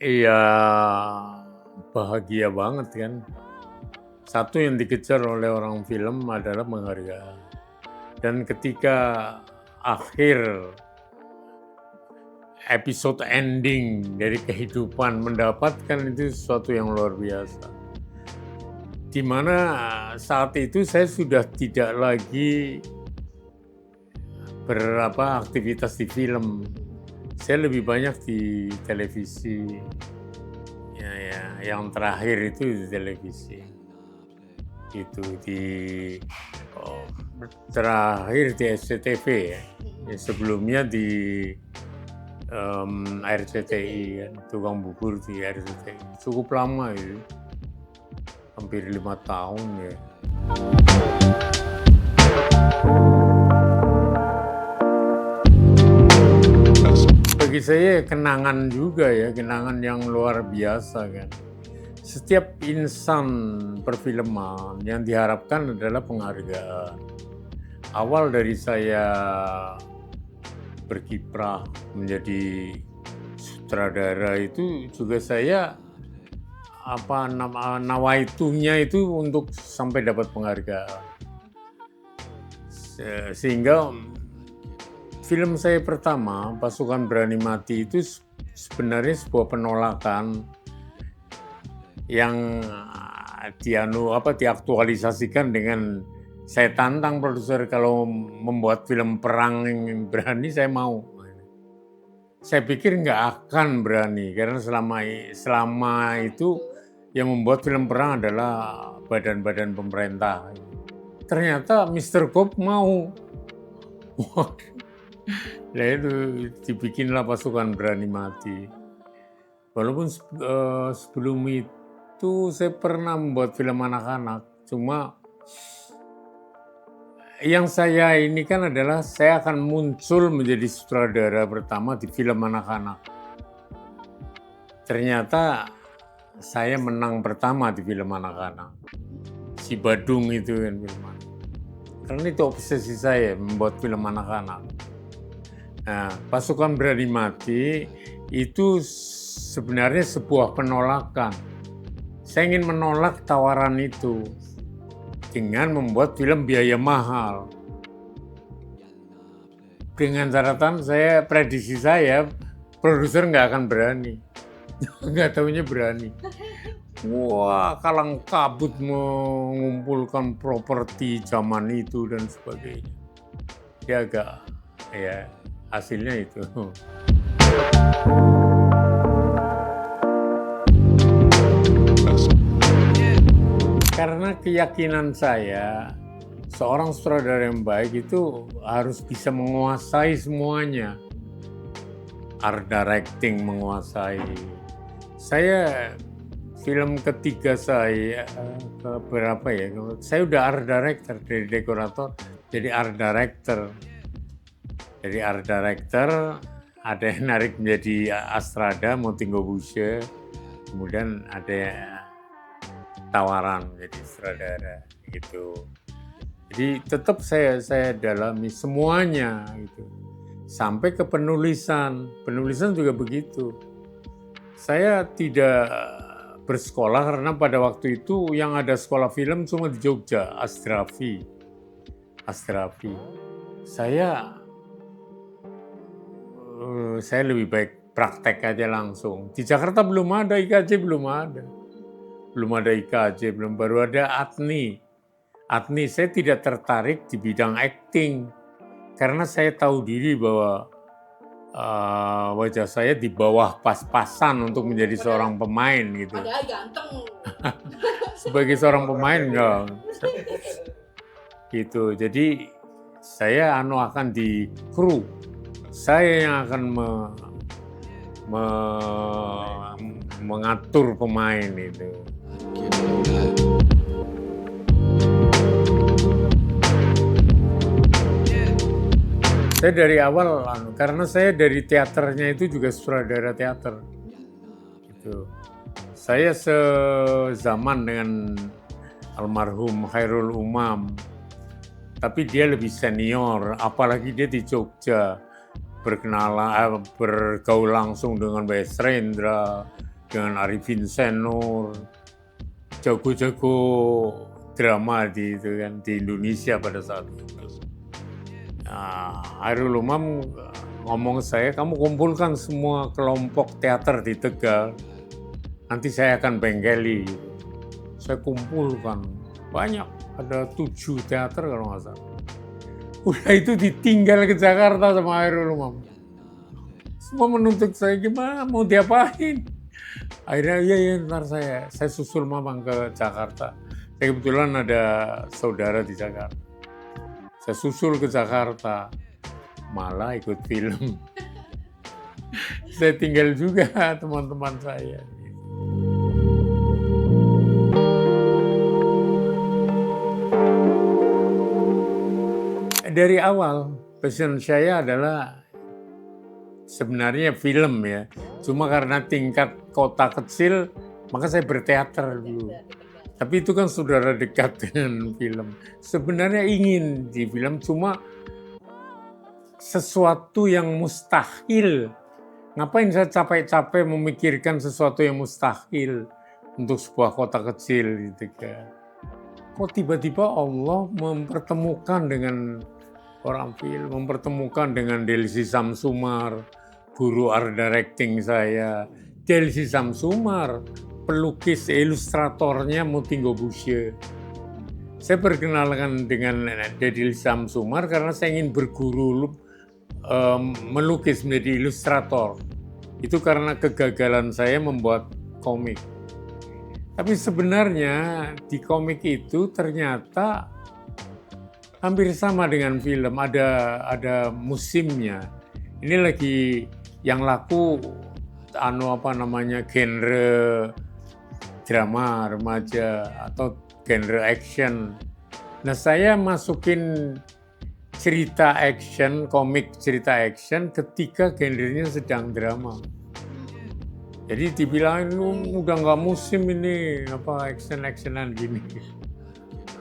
Iya, bahagia banget kan. Satu yang dikejar oleh orang film adalah penghargaan. Dan ketika akhir episode ending dari kehidupan mendapatkan itu sesuatu yang luar biasa. Di mana saat itu saya sudah tidak lagi aktivitas di film. Saya lebih banyak di televisi. Ya, yang terakhir itu di televisi. Itu oh, terakhir di SCTV ya. Sebelumnya di RCTI kan, tukang bubur di RCTI. Cukup lama itu, hampir 5 tahun ya. Bagi saya kenangan juga ya, kenangan yang luar biasa kan. Setiap insan perfilman yang diharapkan adalah penghargaan. Awal dari saya berkiprah menjadi sutradara itu juga saya nawaitunya itu untuk sampai dapat penghargaan. Sehingga film saya pertama, Pasukan Berani Mati, itu sebenarnya sebuah penolakan yang diaktualisasikan dengan saya tantang produser kalau membuat film perang yang berani saya mau. Saya pikir nggak akan berani karena selama itu yang membuat film perang adalah badan-badan pemerintah. Ternyata Mr. Cobb mau. Nah itu dibikinlah Pasukan Berani Mati. Walaupun sebelum itu saya pernah membuat film anak-anak, cuma yang saya ini kan adalah saya akan muncul menjadi sutradara pertama di film anak-anak. Ternyata saya menang pertama di film anak-anak. Si Badung itu kan film anak. Karena itu obsesi saya membuat film anak-anak. Nah, Pasukan Berani Mati itu sebenarnya sebuah penolakan. Saya ingin menolak tawaran itu dengan membuat film biaya mahal. Dengan catatan prediksi saya, produser nggak akan berani. Nggak taunya berani. Wah, kalang kabut mengumpulkan properti zaman itu dan sebagainya. Ya hasilnya itu. Karena keyakinan saya, seorang sutradara yang baik itu harus bisa menguasai semuanya. Art directing menguasai. Saya film ketiga saya berapa ya? Saya udah art director dari dekorator jadi art director. Jadi art director ada yang narik menjadi Astrada Montingo Bushe, kemudian ada tawaran menjadi sutradara gitu. Jadi tetap saya dalami semuanya gitu. Sampai ke penulisan juga begitu. Saya tidak bersekolah karena pada waktu itu yang ada sekolah film cuma di Jogja, Asdrafi. Saya lebih baik praktek aja langsung. Di Jakarta belum ada IKJ, baru ada ATNI. Saya tidak tertarik di bidang acting karena saya tahu diri bahwa wajah saya di bawah pas-pasan untuk menjadi seorang pemain gitu. Padahal ganteng. Sebagai seorang pemain enggak. Gitu. Jadi saya akan di kru. Saya yang akan mengatur pemain itu. Saya dari awal, karena saya dari teaternya itu juga sutradara teater. Gitu. Saya sezaman dengan almarhum Khairul Umam, tapi dia lebih senior, apalagi dia di Jogja, bergaul langsung dengan Mbak Srendra, dengan Arifin Senur, jago-jago drama di itu kan di Indonesia pada saat itu. Nah, Hairul Umam ngomong saya, kamu kumpulkan semua kelompok teater di Tegal, nanti saya akan bengkeli. Saya kumpulkan banyak, ada 7 teater kalau nggak salah. Udah itu ditinggal ke Jakarta sama Hairul Umam. Semua menuntut saya, gimana mau diapain? Akhirnya ya ntar saya susul Mamang ke Jakarta. Saya kebetulan ada saudara di Jakarta. Saya susul ke Jakarta, malah ikut film. Saya tinggal juga teman-teman saya. Dari awal passion saya adalah sebenarnya film ya. Cuma karena tingkat kota kecil, maka saya berteater dulu. Tapi itu kan saudara dekat dengan film. Sebenarnya ingin di film, cuma sesuatu yang mustahil. Ngapain saya capek-capek memikirkan sesuatu yang mustahil untuk sebuah kota kecil gitu kan. Kok tiba-tiba Allah mempertemukan dengan orang film, mempertemukan dengan Delsi Samsumar, guru art directing saya. Delsi Samsumar, pelukis ilustratornya Motinggo Busye. Saya berkenalan dengan Delsi Samsumar karena saya ingin berguru melukis menjadi ilustrator. Itu karena kegagalan saya membuat komik. Tapi sebenarnya di komik itu ternyata hampir sama dengan film, ada musimnya. Ini lagi yang laku genre drama remaja atau genre action. Nah, saya masukin cerita action, komik cerita action ketika genrenya sedang drama. Jadi dibilangin lu udah nggak musim ini action-actionan gini.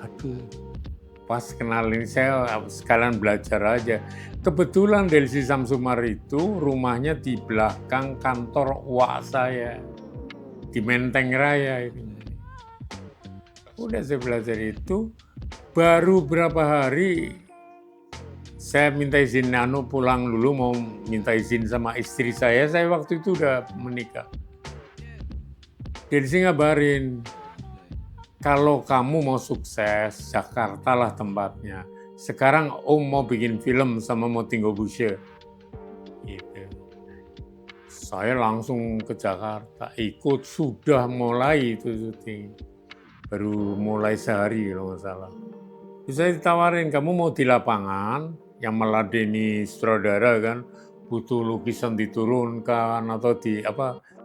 Aduh. Pas kenalin saya sekalian belajar aja. Kebetulan Delsi Samsumar itu rumahnya di belakang kantor uak saya di Menteng Raya ini. Udah saya belajar itu, baru berapa hari saya minta izin pulang dulu, mau minta izin sama istri saya waktu itu udah menikah. Delsi ngabarin, kalau kamu mau sukses, Jakarta lah tempatnya. Sekarang Om mau bikin film sama Motinggo Busye. Gitu. Saya langsung ke Jakarta, ikut, sudah mulai itu syuting. Baru mulai sehari kalau nggak salah. Terus saya ditawarin, kamu mau di lapangan, yang meladeni sutradara kan, butuh lukisan diturunkan atau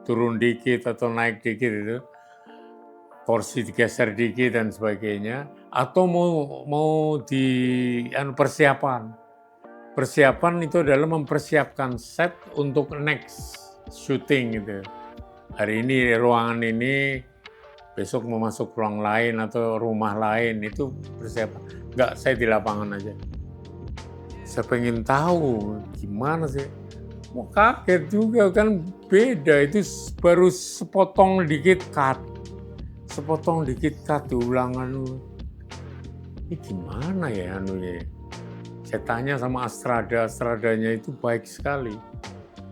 turun dikit atau naik dikit itu. Porsi digeser dikit dan sebagainya, atau mau di persiapan. Persiapan itu adalah mempersiapkan set untuk next shooting gitu. Hari ini ruangan ini, besok mau masuk ruang lain atau rumah lain, itu persiapan. Enggak, saya di lapangan aja. Saya pengen tahu gimana sih. Mau kaget juga kan, beda, itu baru sepotong dikit cut. Sepotong dikit cut diulangan. Ini gimana ya anunya? Saya tanya sama Astradanya itu baik sekali.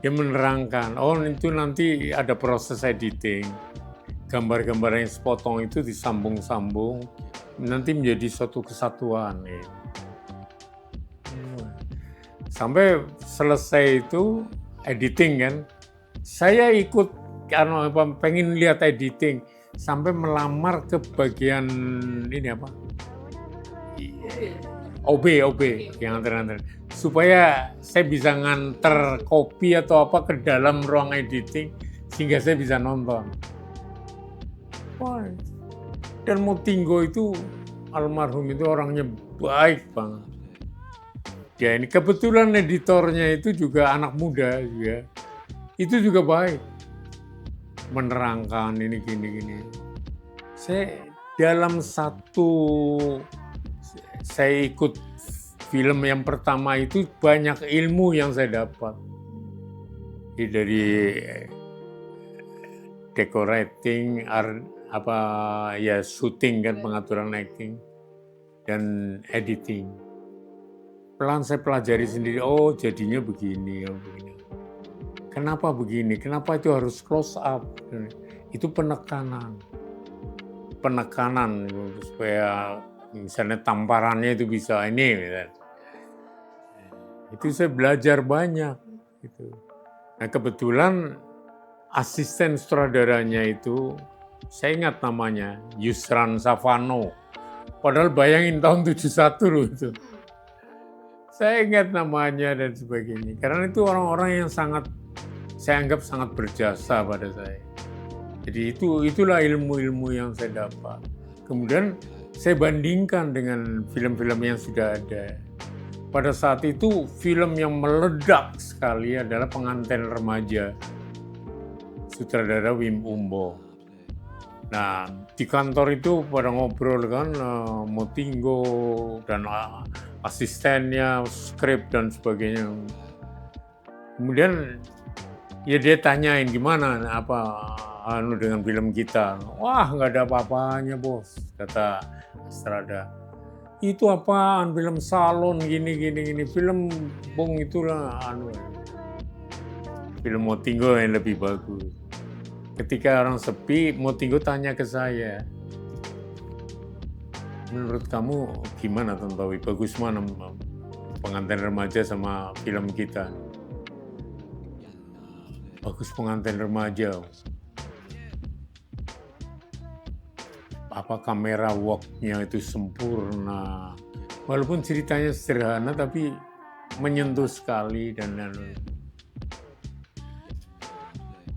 Dia menerangkan, oh itu nanti ada proses editing. Gambar-gambar yang sepotong itu disambung-sambung, nanti menjadi suatu kesatuan. Ya. Sampai selesai itu editing kan, saya ikut karena pengen lihat editing. Sampai melamar ke bagian ini OB yang antar-antar, supaya saya bisa nganter kopi atau apa ke dalam ruang editing sehingga saya bisa nonton. Wah, dan Motinggo itu almarhum itu orangnya baik banget. Ya ini kebetulan editornya itu juga anak muda juga, itu juga baik. Menerangkan ini gini. Saya ikut film yang pertama itu banyak ilmu yang saya dapat. decorating, syuting kan, pengaturan acting dan editing. Pelan saya pelajari sendiri, oh jadinya begini, begini. Kenapa begini? Kenapa itu harus close up? Itu penekanan supaya misalnya tamparannya itu bisa ini. Misalnya. Itu saya belajar banyak. Gitu. Nah kebetulan asisten sutradaranya itu, saya ingat namanya, Yusran Savano. Padahal bayangin tahun 71 loh itu. Saya ingat namanya dan sebagainya. Karena itu orang-orang yang saya anggap sangat berjasa pada saya. Jadi itulah ilmu-ilmu yang saya dapat. Kemudian saya bandingkan dengan film-film yang sudah ada. Pada saat itu film yang meledak sekali adalah Pengantin Remaja, sutradara Wim Umbo. Nah di kantor itu pada ngobrol kan, Motinggo dan asistennya, skrip dan sebagainya. Kemudian ya dia tanyain gimana dengan film kita. Wah nggak ada apa-apanya bos, kata Astrada. Itu apaan, film salon gini, film bong itulah film Motinggo yang lebih bagus. Ketika orang sepi, Motinggo tanya ke saya, menurut kamu gimana Tontowi, bagus mana Pengantin Remaja sama film kita? Bagus Pengantin Remaja. Kamera work-nya itu sempurna. Walaupun ceritanya sederhana tapi menyentuh sekali dan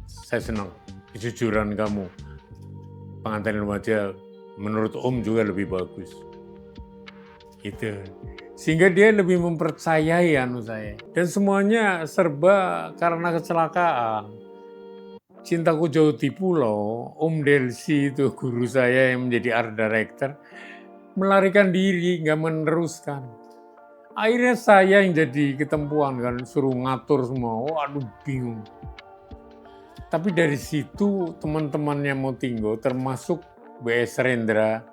saya senang kejujuran kamu. Pengantin Remaja menurut Om juga lebih bagus. Itu. Sehingga dia lebih mempercayai saya. Dan semuanya serba karena kecelakaan. Cintaku Jauh di Pulau, Om Delsi itu guru saya yang menjadi art director, melarikan diri, nggak meneruskan. Akhirnya saya yang jadi ketempuan kan, suruh ngatur semua, waduh bingung. Tapi dari situ teman-temannya Motinggo, termasuk B.S. Rendra,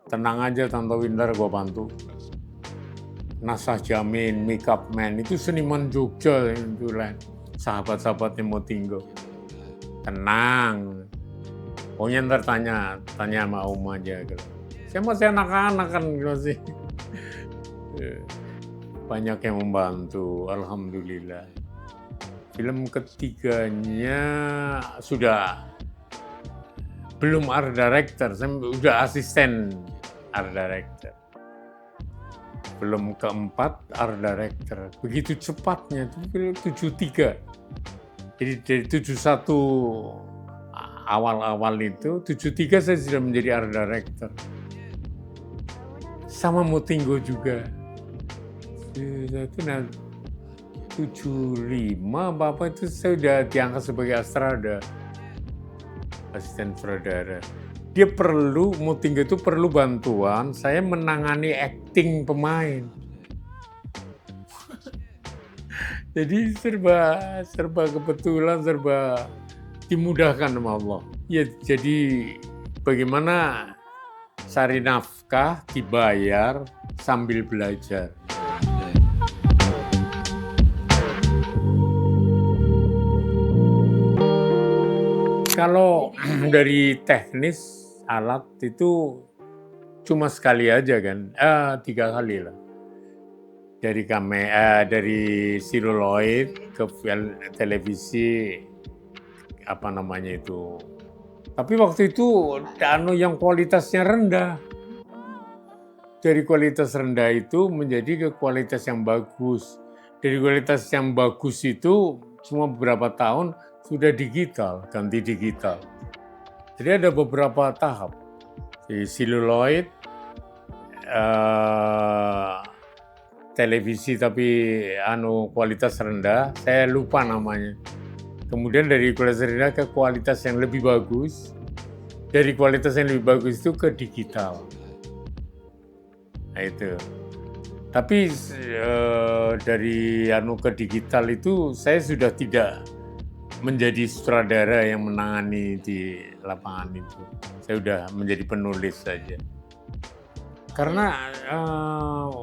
tenang aja Tanto Winter gue bantu. Nasah Jamin, Makeup Man, itu seniman Jogja itu lah, sahabat-sahabatnya Motinggo. Tenang, pokoknya ntar tanya sama Om aja. Gitu. Saya masih anak-anak kan masih. Banyak yang membantu, alhamdulillah. Film ketiganya sudah belum art director, saya udah asisten art director. Belum keempat art director, begitu cepatnya itu 73. Jadi dari 71 awal-awal itu, 73 saya sudah menjadi art director. Sama Motinggo juga. Itu 75 apa itu saya sudah diangkat sebagai Astrada. Asisten sutradara. Motinggo itu perlu bantuan, saya menangani acting pemain. Jadi serba kebetulan, serba dimudahkan sama Allah. Ya, jadi bagaimana cari nafkah, dibayar sambil belajar. Kalau dari teknis alat itu cuma sekali aja kan, 3 kali lah. Dari seluloid ke televisi Tapi waktu itu yang kualitasnya rendah. Dari kualitas rendah itu menjadi ke kualitas yang bagus. Dari kualitas yang bagus itu cuma beberapa tahun sudah digital, ganti digital. Jadi ada beberapa tahap. Di seluloid, televisi tapi kualitas rendah, saya lupa namanya. Kemudian dari kualitas rendah ke kualitas yang lebih bagus, dari kualitas yang lebih bagus itu ke digital. Nah itu. Tapi dari ke digital itu saya sudah tidak menjadi sutradara yang menangani di lapangan itu. Saya udah menjadi penulis saja. Karena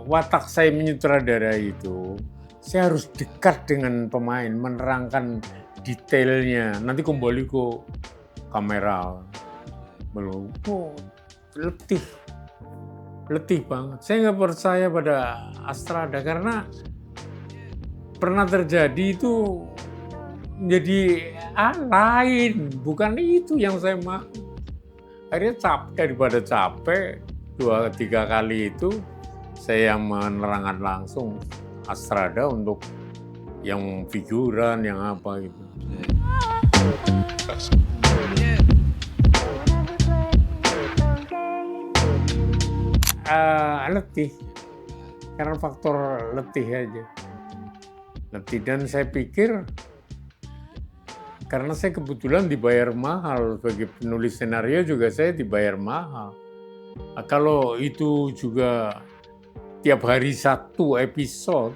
watak saya menyutradarai itu, saya harus dekat dengan pemain, menerangkan detailnya. Nanti kembali ke kamera, belum. Letih banget. Saya nggak percaya pada Astrada karena pernah terjadi itu menjadi lain, bukan itu yang saya mau. Akhirnya daripada capek 2-3 kali itu saya menerangkan langsung Astrada untuk yang figuran, yang apa gitu. Letih, karena faktor letih aja. Letih, dan saya pikir karena saya kebetulan dibayar mahal sebagai penulis skenario juga saya dibayar mahal. Kalau itu juga tiap hari 1 episode,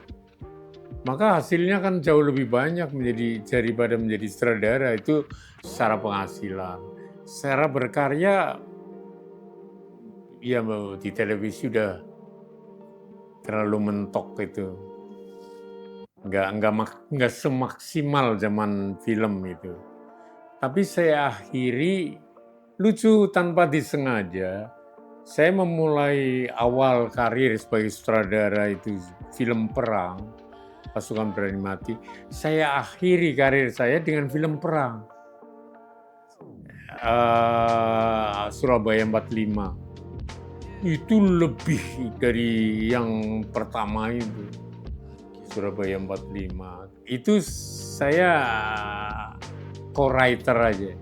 maka hasilnya kan jauh lebih banyak daripada menjadi sutradara itu secara penghasilan. Secara berkarya, ya di televisi udah terlalu mentok itu. Nggak semaksimal zaman film itu. Tapi saya akhiri, lucu tanpa disengaja, saya memulai awal karir sebagai sutradara itu film perang, Pasukan Berani Mati. Saya akhiri karir saya dengan film perang, Surabaya 45. Itu lebih dari yang pertama itu. Surabaya 45. Itu saya co-writer aja.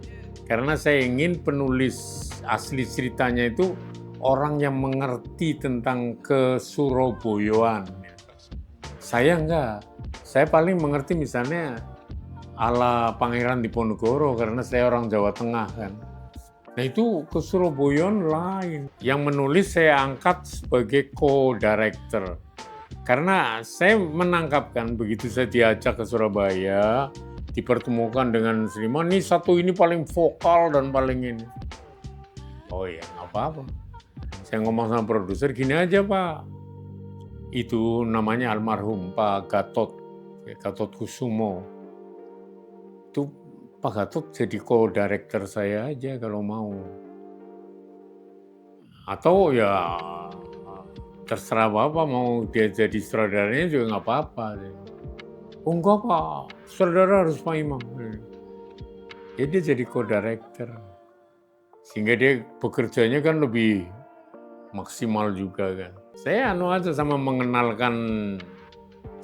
Karena saya ingin penulis asli ceritanya itu orang yang mengerti tentang kesurabayaan. Saya enggak. Saya paling mengerti misalnya ala Pangeran Diponegoro karena saya orang Jawa Tengah kan. Nah itu kesurabayaan lain. Yang menulis saya angkat sebagai co-director. Karena saya menangkapkan begitu saya diajak ke Surabaya, dipertemukan dengan seniman, ini paling vokal dan paling ini. Oh ya, nggak apa-apa. Saya ngomong sama produser, gini aja Pak. Itu namanya almarhum Pak Gatot Kusumo. Itu Pak Gatot jadi co-director saya aja kalau mau. Atau ya terserah Bapak mau dia jadi sutradaranya juga nggak apa-apa. Oh enggak Pak, sutradara harus Pak Imam. Ya dia jadi co-director. Sehingga dia bekerjanya kan lebih maksimal juga kan. Saya aja sama mengenalkan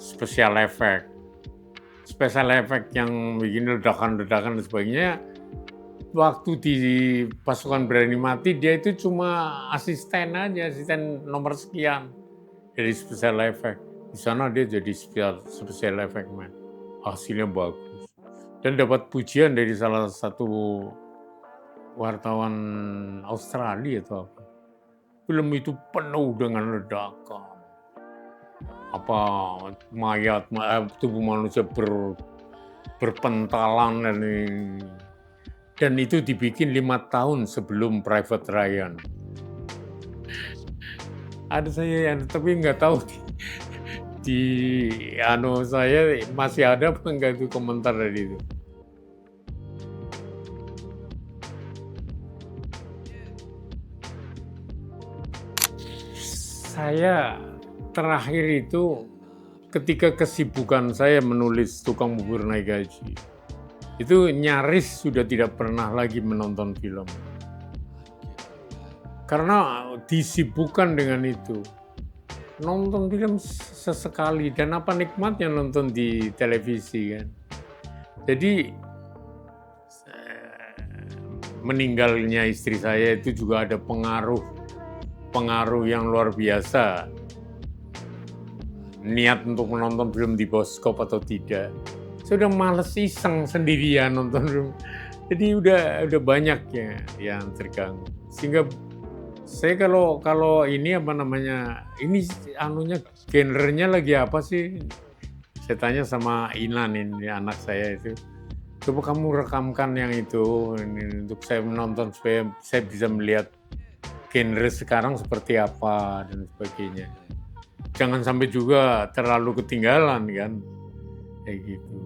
special effect. Special effect yang bikin ledakan-ledakan dan sebagainya. Waktu di Pasukan Berani Mati dia itu cuma asisten aja, asisten nomor sekian dari special effect. Di sana dia jadi special effect man. Hasilnya bagus dan dapat pujian dari salah satu wartawan Australia atau apa. Film itu penuh dengan ledakan. Apa mayat tubuh manusia berpentalan dan itu dibikin 5 tahun sebelum Private Ryan. Ada saya tapi nggak tahu di saya masih ada apa enggak itu komentar dari itu. Saya terakhir itu ketika kesibukan saya menulis Tukang Bubur Naik Gaji. Itu nyaris sudah tidak pernah lagi menonton film. Karena disibukkan dengan itu. Nonton film sesekali, dan apa nikmatnya nonton di televisi kan. Jadi meninggalnya istri saya itu juga ada pengaruh yang luar biasa. Niat untuk menonton film di bioskop atau tidak. Saya udah males iseng sendirian nonton film. Jadi udah banyak ya yang terganggu. Sehingga saya kalau ini ini genrenya lagi apa sih? Saya tanya sama Inan ini anak saya itu. coba kamu rekamkan yang itu ini, untuk saya menonton supaya saya bisa melihat genre sekarang seperti apa dan sebagainya. Jangan sampai juga terlalu ketinggalan kan, kayak gitu.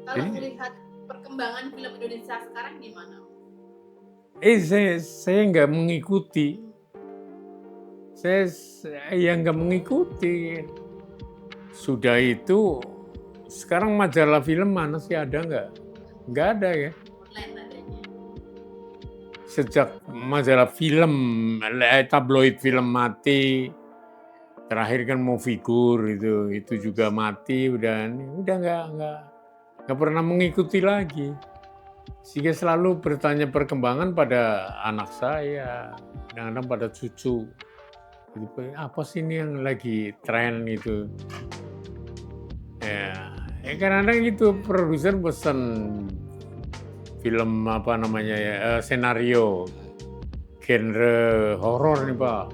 Kalau melihat perkembangan film Indonesia sekarang gimana? Saya nggak mengikuti. Saya nggak mengikuti. Sudah itu, sekarang majalah film mana sih, ada nggak? Nggak ada ya. Online adanya. Sejak majalah film, tabloid film mati, terakhir kan Movie Gur itu juga mati, udah nggak pernah mengikuti lagi. Sehingga selalu bertanya perkembangan pada anak saya, kadang-kadang pada cucu. Apa sih ini yang lagi tren itu? Ya, kadang-kadang gitu produser pesan film apa namanya ya, senario genre horor nih Pak.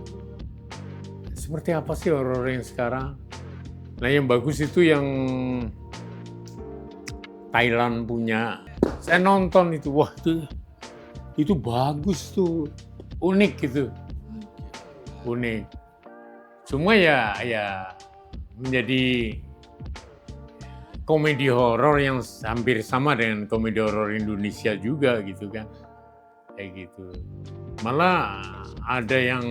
Seperti apa sih horor yang sekarang? Nah yang bagus itu yang Thailand punya. Saya nonton itu, wah itu bagus tuh, unik gitu, unik. Cuma ya menjadi komedi horor yang hampir sama dengan komedi horor Indonesia juga gitu kan, kayak gitu. Malah ada yang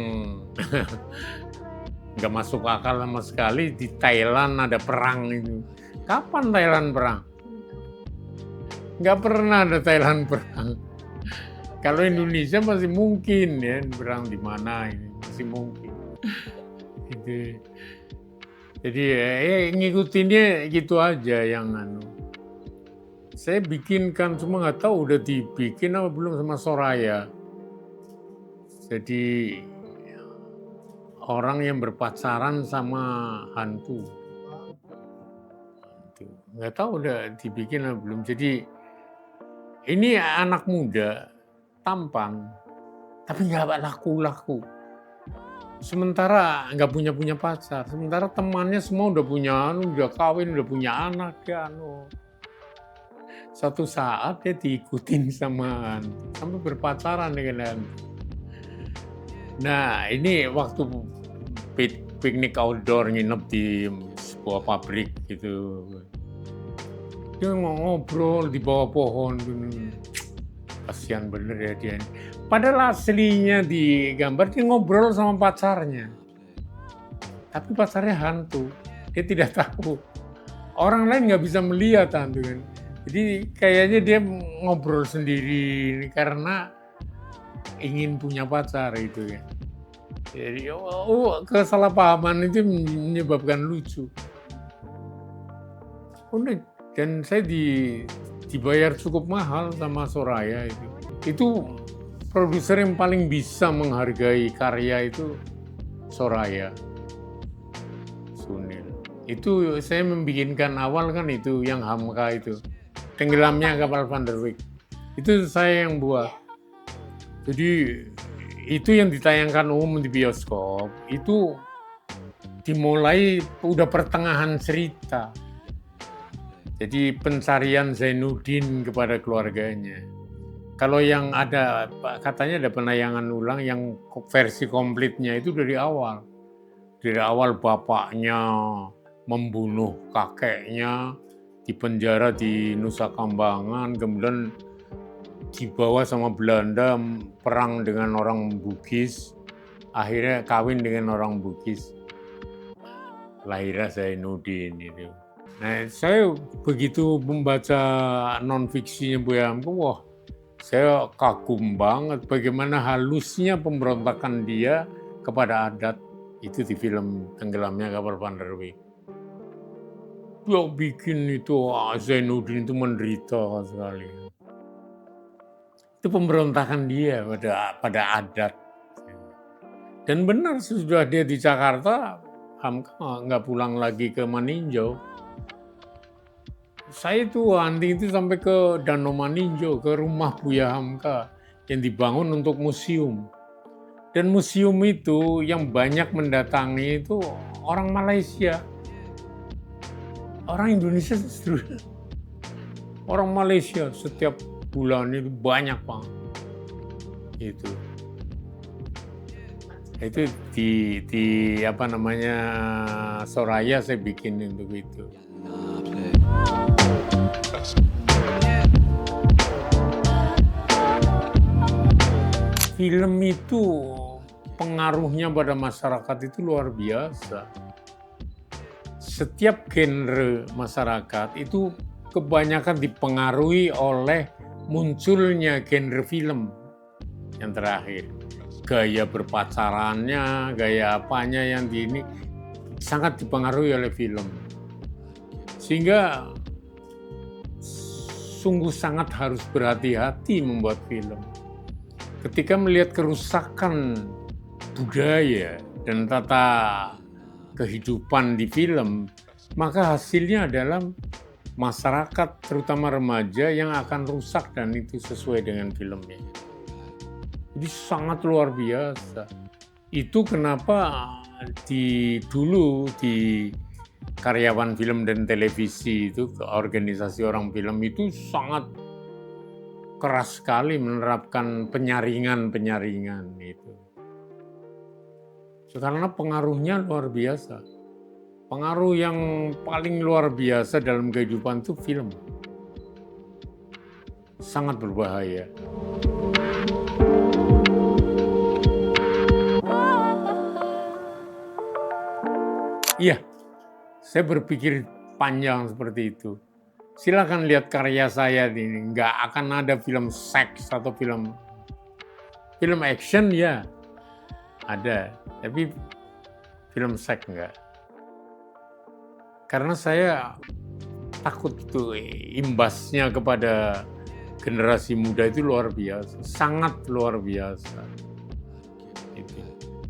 nggak masuk akal sama sekali, di Thailand ada perang itu. Kapan Thailand perang? Nggak pernah ada Thailand perang. Kalau Indonesia masih mungkin ya, perang di mana ini masih mungkin. Gitu. Jadi ngikutinnya gitu aja yang saya bikinkan, cuma nggak tahu udah dibikin apa belum sama Soraya. Jadi orang yang berpacaran sama hantu. Nggak tahu udah dibikin apa belum. Jadi ini anak muda, tampan, tapi nggak laku-laku. Sementara nggak punya pacar, sementara temannya semua udah punya udah kawin, udah punya anak ya. Suatu saat dia diikutin sama sampai berpacaran dengan hantu. Nah ini waktu piknik outdoor, nginep di sebuah pabrik gitu. Dia ngobrol di bawah pohon, kasihan bener ya dia. Padahal aslinya di gambar dia ngobrol sama pacarnya, tapi pacarnya hantu, dia tidak tahu. Orang lain nggak bisa melihat hantu kan. Jadi kayaknya dia ngobrol sendiri karena ingin punya pacar itu ya. Jadi kesalahpahaman itu menyebabkan lucu. Unik. Dan saya dibayar cukup mahal sama Soraya itu. Itu produser yang paling bisa menghargai karya itu Soraya Sunil. Itu saya membikinkan awal kan itu yang Hamka itu, tenggelamnya kapal Van der Wijk. Itu saya yang buat. Jadi itu yang ditayangkan umum di bioskop itu dimulai udah pertengahan cerita. Jadi pencarian Zainuddin kepada keluarganya. Kalau yang ada, katanya ada penayangan ulang yang versi komplitnya itu dari awal. Dari awal bapaknya membunuh kakeknya, dipenjara di Nusa Kambangan, kemudian dibawa sama Belanda perang dengan orang Bugis, akhirnya kawin dengan orang Bugis. Lahirnya Zainuddin itu. Nah, saya begitu membaca non-fiksinya Bu Hamka, wah, saya kagum banget bagaimana halusnya pemberontakan dia kepada adat itu di film Tenggelamnya Kapal Van der Wijk. Dia bikin itu Zainuddin itu menderita sekali. Itu pemberontakan dia pada adat. Dan benar sesudah dia di Jakarta, Hamka nggak pulang lagi ke Maninjau. Saya itu hunting itu sampai ke Danau Maninjau, ke rumah Buya Hamka yang dibangun untuk museum. Dan museum itu yang banyak mendatangi itu orang Malaysia. Orang Indonesia justru Orang Malaysia setiap bulan itu banyak banget. Itu di apa namanya Soraya saya bikin untuk itu. Film itu pengaruhnya pada masyarakat itu luar biasa. Setiap genre masyarakat itu kebanyakan dipengaruhi oleh munculnya genre film yang terakhir. Gaya berpacarannya, gaya apanya yang ini sangat dipengaruhi oleh film. Sehingga sungguh sangat harus berhati-hati membuat film. Ketika melihat kerusakan budaya dan tata kehidupan di film, maka hasilnya adalah masyarakat, terutama remaja, yang akan rusak dan itu sesuai dengan filmnya. Jadi sangat luar biasa. Itu kenapa dulu di karyawan film dan televisi itu, organisasi orang film itu sangat keras sekali menerapkan penyaringan itu. Karena pengaruhnya luar biasa. Pengaruh yang paling luar biasa dalam kehidupan itu film. Sangat berbahaya. Iya, saya berpikir panjang seperti itu. Silakan lihat karya saya ini, nggak akan ada film seks atau film action ya ada, tapi film seks enggak. Karena saya takut itu imbasnya kepada generasi muda itu luar biasa, sangat luar biasa.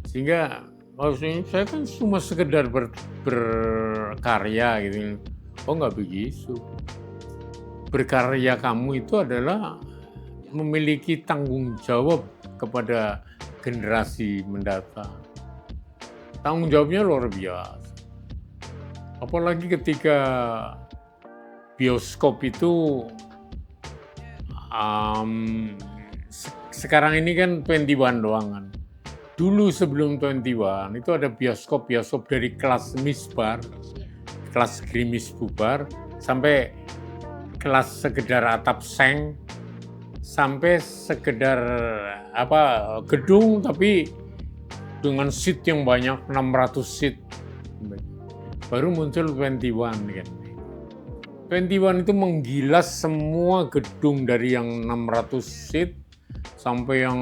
Sehingga saya kan cuma sekedar berkarya gitu. Oh nggak begitu. Berkarya kamu itu adalah memiliki tanggung jawab kepada generasi mendatang. Tanggung jawabnya luar biasa. Apalagi ketika bioskop itu sekarang ini kan 21 doang kan. Dulu sebelum 21 itu ada bioskop dari kelas misbar, kelas gerimis bubar, sampai kelas sekedar atap seng, sampai sekedar gedung tapi dengan seat yang banyak, 600 seat. Baru muncul 21 kan. 21 itu menggilas semua gedung dari yang 600 seat sampai yang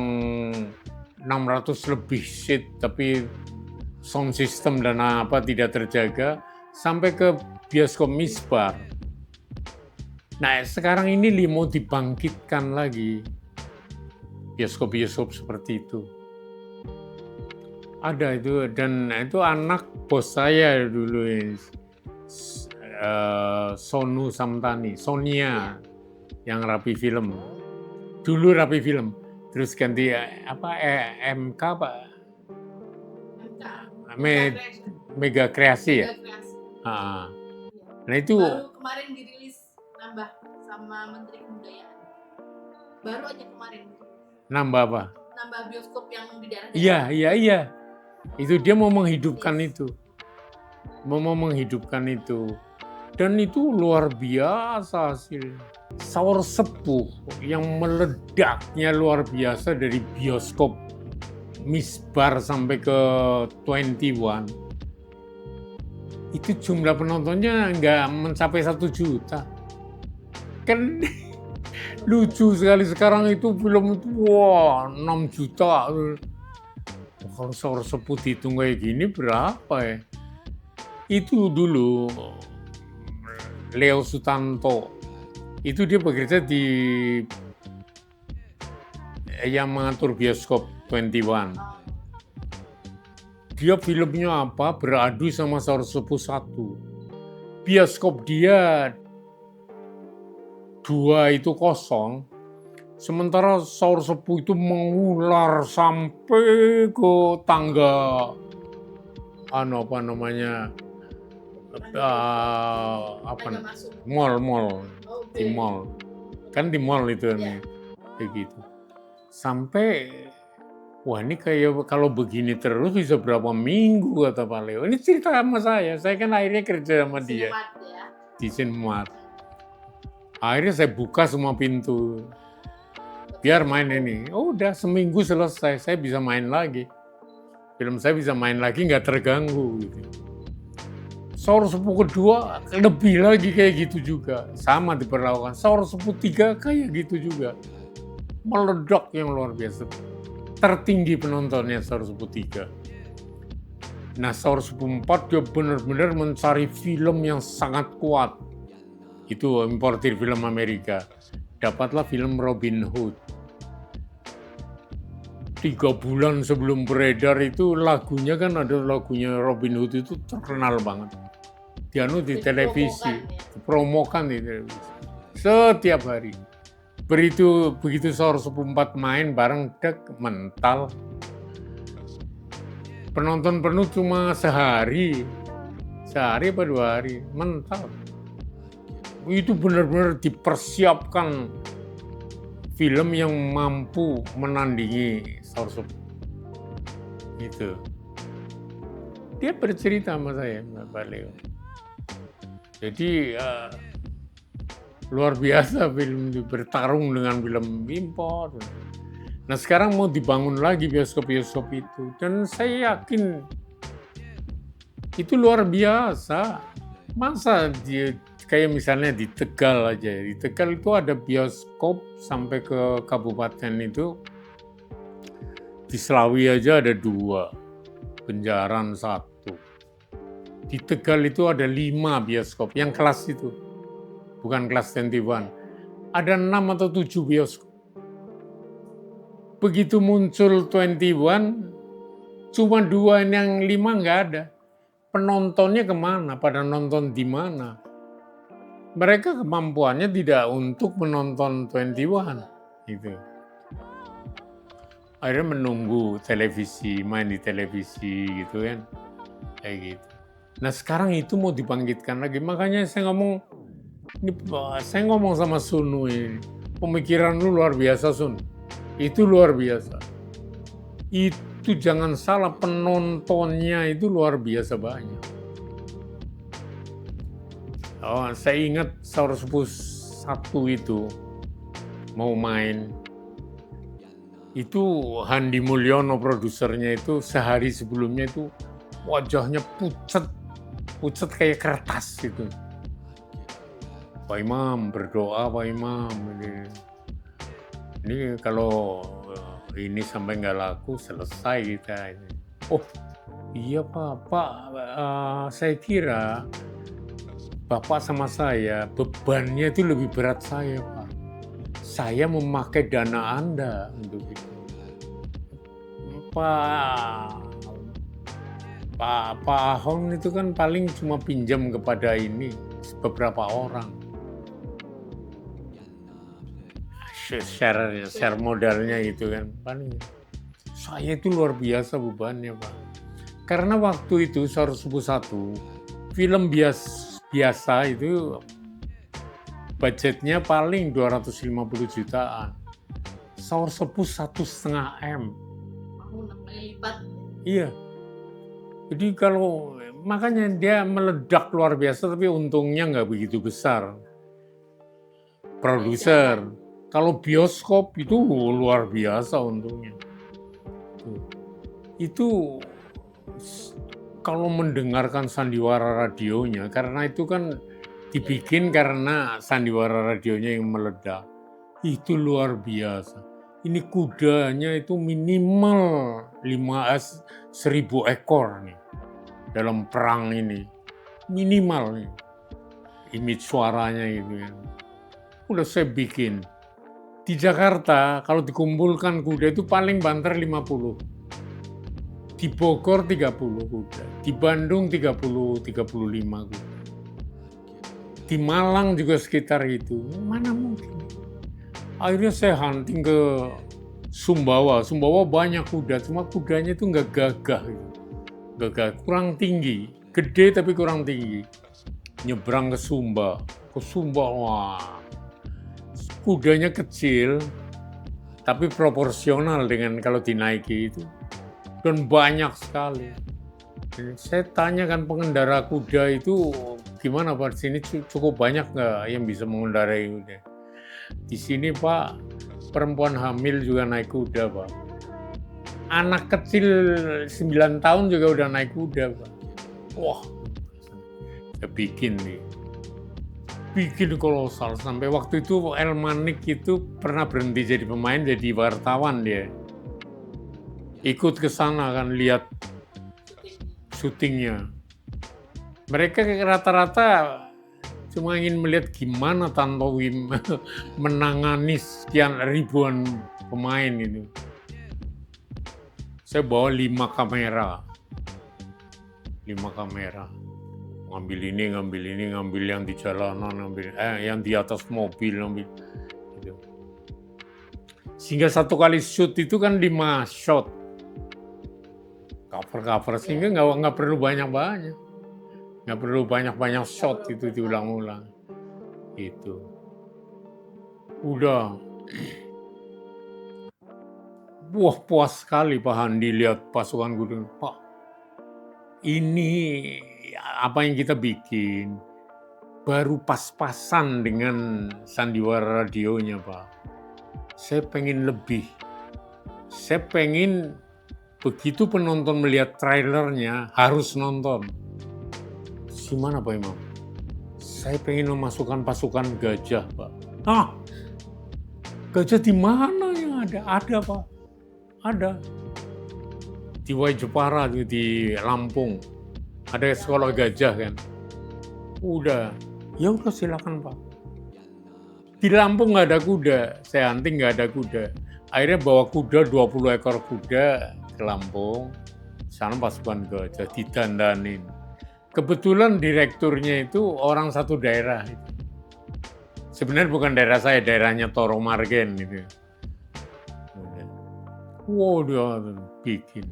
600 lebih seat tapi sound system dan tidak terjaga, sampai ke bioskop misbar. Nah sekarang ini mau dibangkitkan lagi bioskop seperti itu. Ada itu, dan itu anak bos saya dulu ini, Sonu Samtani, Sonia yang Rapi Film. Dulu Rapi Film, terus ganti MK Pak? Mega Kreasi ya? Nah itu baru kemarin dirilis nambah sama Menteri Kebudayaan. Baru aja kemarin. Nambah apa? Nambah bioskop yang di daerah. Iya. Itu dia mau menghidupkan itu. Mau menghidupkan itu. Dan itu luar biasa hasilnya. Saur Sepuh yang meledaknya luar biasa dari bioskop misbar sampai ke 21. Itu jumlah penontonnya nggak mencapai 1 juta. Kan lucu sekali sekarang itu film itu 6 juta. Kalau Saur Sepuh dihitung kayak gini berapa ya? Itu dulu Leo Sutanto, itu dia bekerja di yang mengatur bioskop 21. Dia filmnya apa? Beradu sama Saur Sepuh 1. Bioskop dia 2 itu kosong, sementara Saur Sepuh itu mengular sampai ke tangga mall. di mall. Kan di mall itu Iya. kayak gitu. Sampai wah ini kayak kalau begini terus bisa berapa minggu kata Pak Leo. Ini cerita sama saya kan akhirnya kerja sama dia Cinemat ya. di Cinemat. Akhirnya saya buka semua pintu. Biar main ini. Oh udah seminggu selesai, saya bisa main lagi. Film saya bisa main lagi nggak terganggu gitu. Saur Sepuh kedua lebih lagi kayak gitu juga. Sama diperlakukan. Saur Sepuh 3 kayak gitu juga. Meledak yang luar biasa. Tertinggi penontonnya Saur Sepuh 3. Nah Saur Sepuh 4 dia benar-benar mencari film yang sangat kuat. Itu importir film Amerika. Dapatlah film Robin Hood. 3 bulan sebelum beredar itu lagunya kan ada lagunya Robin Hood itu terkenal banget. Di televisi, dipromokan di televisi. Setiap hari. Begitu Saur Sepuh 4 main bareng mental. Penonton penuh cuma sehari apa 2 hari, mental. Itu benar-benar dipersiapkan film yang mampu menandingi Saur Sepuh. Gitu. Dia bercerita sama saya, Pak Leo. Jadi luar biasa film itu, bertarung dengan film impor. Nah sekarang mau dibangun lagi bioskop-bioskop itu. Dan saya yakin itu luar biasa. Masa dia kayak misalnya di Tegal aja. Di Tegal itu ada bioskop sampai ke kabupaten itu. Di Selawi aja ada 2. Benjaran 1. Di Tegal itu ada 5 bioskop, yang kelas itu. Bukan kelas 21. Ada 6 atau 7 bioskop. Begitu muncul 21, cuma 2 yang 5 nggak ada. Penontonnya kemana? Pada nonton di mana? Mereka kemampuannya tidak untuk menonton 21. Gitu. Akhirnya menunggu televisi, main di televisi gitu kan. Kayak gitu. Nah sekarang itu mau dibangkitkan lagi, makanya saya ngomong sama Sunu ini, pemikiran lu luar biasa Sun, itu luar biasa. Itu jangan salah, penontonnya itu luar biasa banyak. Oh, saya ingat Saur Sepuh 1 itu mau main, itu Handi Mulyono produsernya itu sehari sebelumnya itu wajahnya pucat kayak kertas gitu. Pak Imam berdoa, Pak Imam ini kalau ini sampai nggak laku selesai kita. Oh iya Pak, saya kira Bapak sama saya bebannya itu lebih berat saya Pak. Saya memakai dana Anda untuk itu. Pak Ahong itu kan paling cuma pinjam kepada ini beberapa orang. Share modalnya itu kan paling. Saya itu luar biasa bebannya Pak. Karena waktu itu Saur Sepuh 1 film biasa itu budgetnya paling 250 jutaan. Saur Sepuh 1,5 M. Mau 6 kali lipat. Iya. Jadi makanya dia meledak luar biasa, tapi untungnya nggak begitu besar. Produser. Kalau bioskop itu luar biasa untungnya. Itu kalau mendengarkan sandiwara radionya, karena itu kan dibikin karena sandiwara radionya yang meledak. Itu luar biasa. Ini kudanya itu minimal 1.000 ekor nih dalam perang ini. Minimal nih. Image suaranya itu ya. Udah saya bikin. Di Jakarta kalau dikumpulkan kuda itu paling banter 50. Di Bogor 30 kuda. Di Bandung 30-35 kuda. Di Malang juga sekitar itu. Mana mungkin? Akhirnya saya hunting ke Sumbawa. Sumbawa banyak kuda, cuma kudanya itu nggak gagah. Gitu. Gagah, kurang tinggi. Gede tapi kurang tinggi. Nyebrang ke Sumba. Wah, kudanya kecil, tapi proporsional dengan kalau dinaiki itu. Dan banyak sekali. Dan saya tanyakan pengendara kuda itu, gimana Pak, di sini cukup banyak nggak yang bisa mengendarai kuda? Di sini Pak, perempuan hamil juga naik kuda Pak. Anak kecil 9 tahun juga udah naik kuda Pak. Wah, saya bikin kolosal. Sampai waktu itu El Manik itu pernah berhenti jadi pemain, jadi wartawan dia. Ikut ke sana kan, lihat syutingnya. Mereka rata-rata cuma ingin melihat gimana Tantowi menangani sekian ribuan pemain itu. Saya bawa 5 kamera. Ngambil ini, ngambil yang di jalanan, yang di atas mobil, ngambil. Gitu. Sehingga satu kali shoot itu kan 5 shot. Cover, sehingga nggak perlu banyak-banyak. Nggak perlu banyak-banyak shot itu diulang-ulang. Itu. Udah. Wah, puas sekali Pak Handi lihat pasukan kuda. Pak, ini apa yang kita bikin baru pas-pasan dengan sandiwara radionya Pak. Saya pengen lebih. Saya pengen begitu penonton melihat trailernya harus nonton. Gimana Pak Imam? Saya pengen memasukkan pasukan gajah Pak. Gajah di mana yang ada? Ada Pak. Ada. Di Waijepara di Lampung. Ada sekolah gajah kan. Ya udah silakan Pak. Di Lampung nggak ada kuda, saya hunting nggak ada kuda. Akhirnya bawa kuda 20 ekor kuda ke Lampung. Sana pasukan gajah didandanin. Kebetulan direkturnya itu orang satu daerah. Sebenarnya bukan daerah saya, daerahnya Toro Margen gitu. Dia bikin.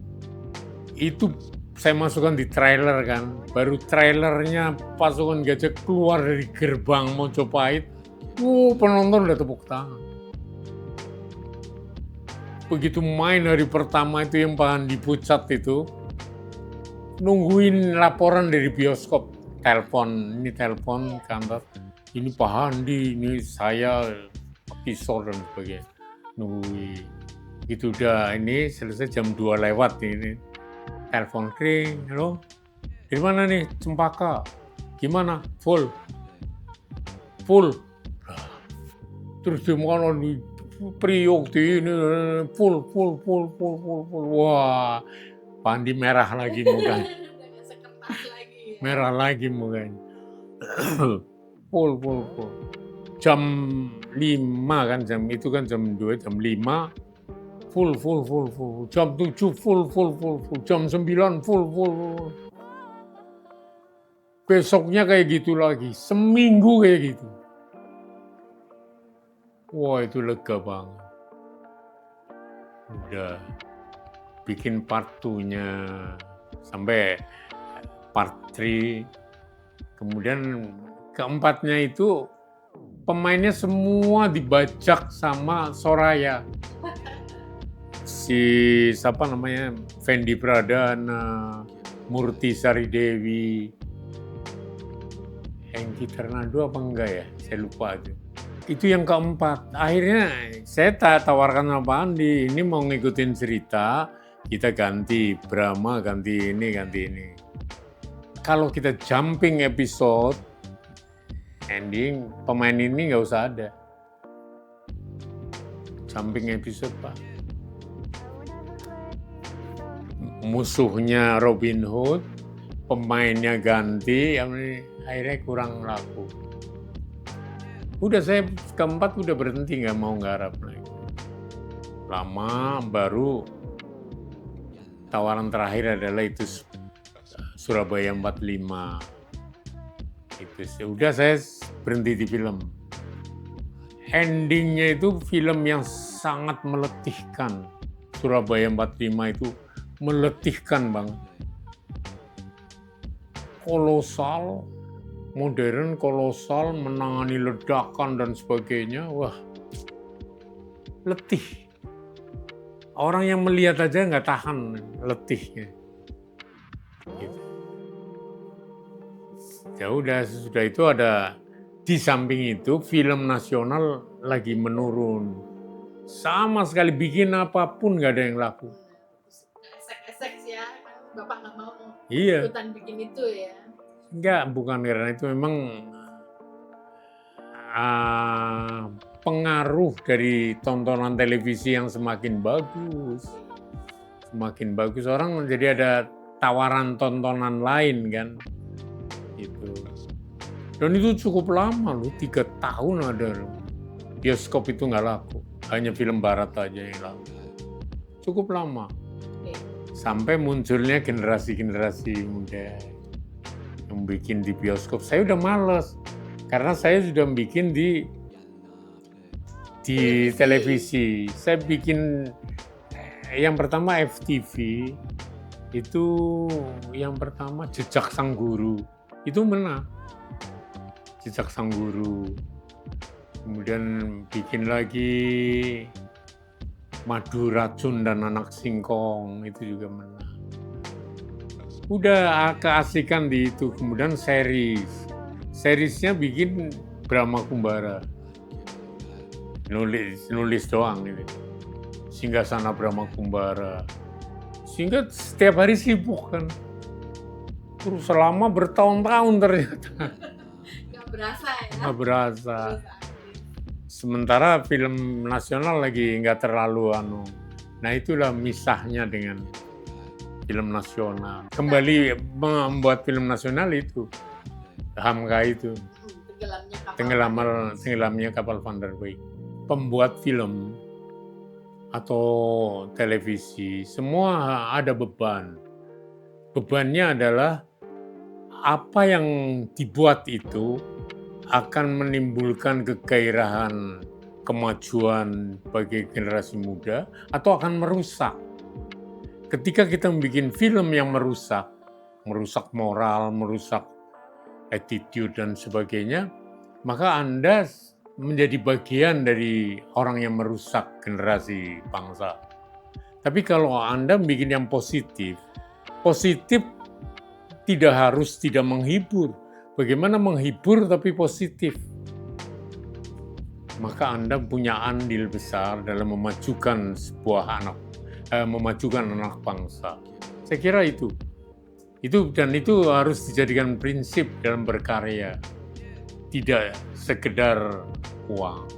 Itu saya masukkan di trailer kan. Baru trailernya pasukan gajah keluar dari gerbang Mojopahit. Penonton udah tepuk tangan. Begitu main hari pertama itu yang Pak Handi Pucat itu, nungguin laporan dari bioskop. Telepon kantor. Ini Pak Handi, ini saya, Pisor dan sebagainya. Nungguin. Itu udah ini selesai jam 2 lewat ini. Telepon kering, halo. Di mana nih? Cempaka. Gimana? Full. Terus di mana di Priok di ini full. Wah, Pandi merah lagi mukanya. Merah lagi mukanya. Full. Jam 5 kan, jam 2, jam 5 full. Jam 7 full. Jam 9 full. Besoknya kayak gitu lagi, seminggu kayak gitu. Wah, itu lega banget. Udah bikin part 2-nya sampai part 3. Kemudian keempatnya itu pemainnya semua dibajak sama Soraya. Siapa namanya? Fendi Pradana, Murti Saridewi, Hengki Ternando apa enggak ya? Saya lupa itu. Itu yang keempat. Akhirnya saya tawarkan sama Pak Andi, ini mau ngikutin cerita, kita ganti Brahma, ganti ini. Kalau kita jumping episode, ending, pemain ini nggak usah ada. Jumping episode Pak. Musuhnya Robin Hood, pemainnya ganti, akhirnya kurang laku. Udah saya keempat udah berhenti, nggak mau nggarap lagi. Lama baru tawaran terakhir adalah itu Surabaya 45. Itu udah saya berhenti di film. Endingnya itu film yang sangat meletihkan. Surabaya 45 itu meletihkan banget. Kolosal, modern, kolosal, menangani ledakan dan sebagainya. Wah, letih. Orang yang melihat aja nggak tahan letihnya. Gitu. Ya udah, sesudah itu ada, di samping itu film nasional lagi menurun. Sama sekali bikin apapun nggak ada yang laku. Esek-esek ya, Bapak nggak mau Iya, ikutan bikin itu ya. enggak, bukan karena itu, memang pengaruh dari tontonan televisi yang semakin bagus. Semakin bagus, orang jadi ada tawaran tontonan lain kan. Gitu. Dan itu cukup lama loh, 3 tahun ada bioskop itu nggak laku. Hanya film barat aja yang laku. Cukup lama. Oke. Sampai munculnya generasi-generasi muda yang bikin di bioskop. Saya udah males, karena saya sudah bikin di televisi. Saya bikin yang pertama FTV, itu yang pertama Jejak Sang Guru, itu menang. Jejak Sang Guru. Kemudian bikin lagi Madu Racun dan Anak Singkong, itu juga menang. Udah keasikan di itu. Kemudian seriesnya bikin Brahma Kumbara, nulis doang gitu. Singgasana Brahma Kumbara, sehingga setiap hari sibuk kan. Terus selama bertahun-tahun ternyata. Nggak berasa ya. Nggak berasa. Sementara film nasional lagi nggak terlalu Nah itulah misahnya dengan film nasional. Kembali membuat film nasional itu, Hamka itu, tenggelamnya kapal Van der Weyck. Pembuat film atau televisi, semua ada beban. Bebannya adalah apa yang dibuat itu akan menimbulkan kegairahan, kemajuan bagi generasi muda, atau akan merusak. Ketika kita membuat film yang merusak moral, merusak attitude dan sebagainya, maka Anda menjadi bagian dari orang yang merusak generasi bangsa. Tapi kalau Anda bikin yang positif tidak menghibur. Bagaimana menghibur tapi positif? Maka Anda punya andil besar dalam memajukan memajukan anak bangsa. Saya kira itu harus dijadikan prinsip dalam berkarya. Tidak sekedar uang.